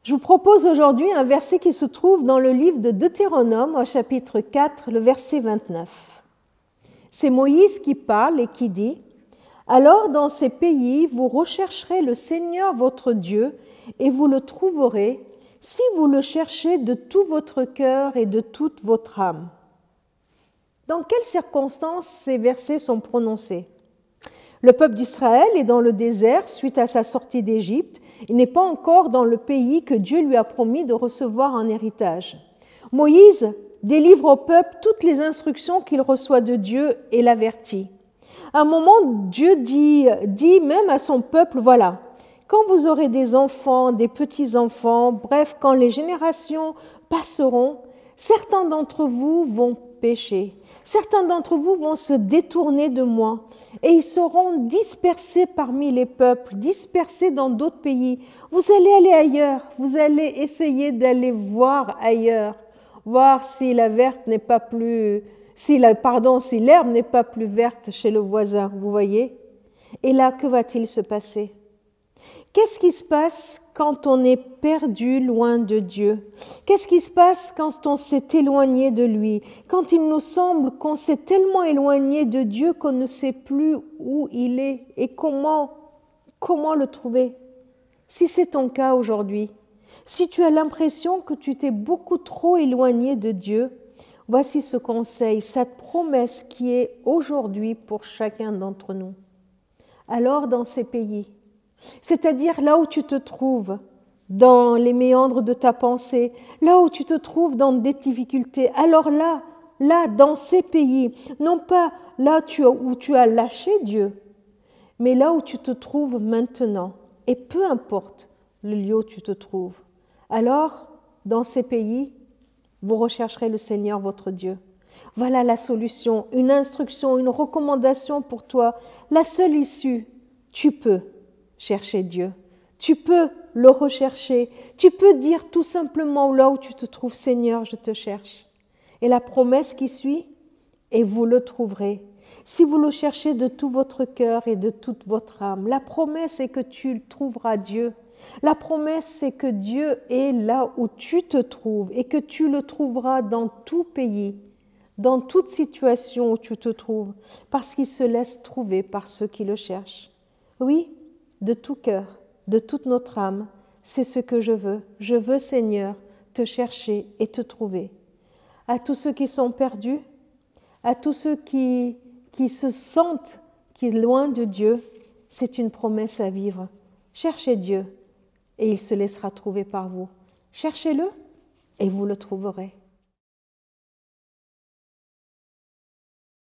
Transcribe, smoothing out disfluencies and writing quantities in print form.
Je vous propose aujourd'hui un verset qui se trouve dans le livre de Deutéronome, au chapitre 4, le verset 29. C'est Moïse qui parle et qui dit « Alors dans ces pays, vous rechercherez le Seigneur votre Dieu et vous le trouverez si vous le cherchez de tout votre cœur et de toute votre âme. » Dans quelles circonstances ces versets sont prononcés? Le peuple d'Israël est dans le désert suite à sa sortie d'Égypte. Il n'est pas encore dans le pays que Dieu lui a promis de recevoir en héritage. Moïse délivre au peuple toutes les instructions qu'il reçoit de Dieu et l'avertit. À un moment, Dieu dit même à son peuple, voilà, quand vous aurez des enfants, des petits-enfants, bref, quand les générations passeront, certains d'entre vous vont pécher. Certains d'entre vous vont se détourner de moi et ils seront dispersés parmi les peuples, dispersés dans d'autres pays. Vous allez aller ailleurs, vous allez essayer d'aller voir ailleurs, voir si l'herbe n'est pas plus verte chez le voisin, vous voyez? Et là, que va-t-il se passer? Qu'est-ce qui se passe quand on est perdu loin de Dieu? Qu'est-ce qui se passe quand on s'est éloigné de lui? Quand il nous semble qu'on s'est tellement éloigné de Dieu qu'on ne sait plus où il est et comment le trouver? Si c'est ton cas aujourd'hui, si tu as l'impression que tu t'es beaucoup trop éloigné de Dieu, voici ce conseil, cette promesse qui est aujourd'hui pour chacun d'entre nous. Alors dans ces pays, c'est-à-dire là où tu te trouves, dans les méandres de ta pensée, là où tu te trouves dans des difficultés, alors là, dans ces pays, non pas là où tu as lâché Dieu, mais là où tu te trouves maintenant, et peu importe le lieu où tu te trouves, alors dans ces pays, vous rechercherez le Seigneur votre Dieu. Voilà la solution, une instruction, une recommandation pour toi, la seule issue, tu peux chercher Dieu. Tu peux le rechercher. Tu peux dire tout simplement là où tu te trouves, Seigneur, je te cherche. Et la promesse qui suit, et vous le trouverez. Si vous le cherchez de tout votre cœur et de toute votre âme, la promesse est que tu trouveras Dieu. La promesse, c'est que Dieu est là où tu te trouves et que tu le trouveras dans tout pays, dans toute situation où tu te trouves, parce qu'il se laisse trouver par ceux qui le cherchent. Oui, de tout cœur, de toute notre âme, c'est ce que je veux. Je veux, Seigneur, te chercher et te trouver. À tous ceux qui sont perdus, à tous ceux qui se sentent loin de Dieu, c'est une promesse à vivre. Cherchez Dieu et il se laissera trouver par vous. Cherchez-le et vous le trouverez.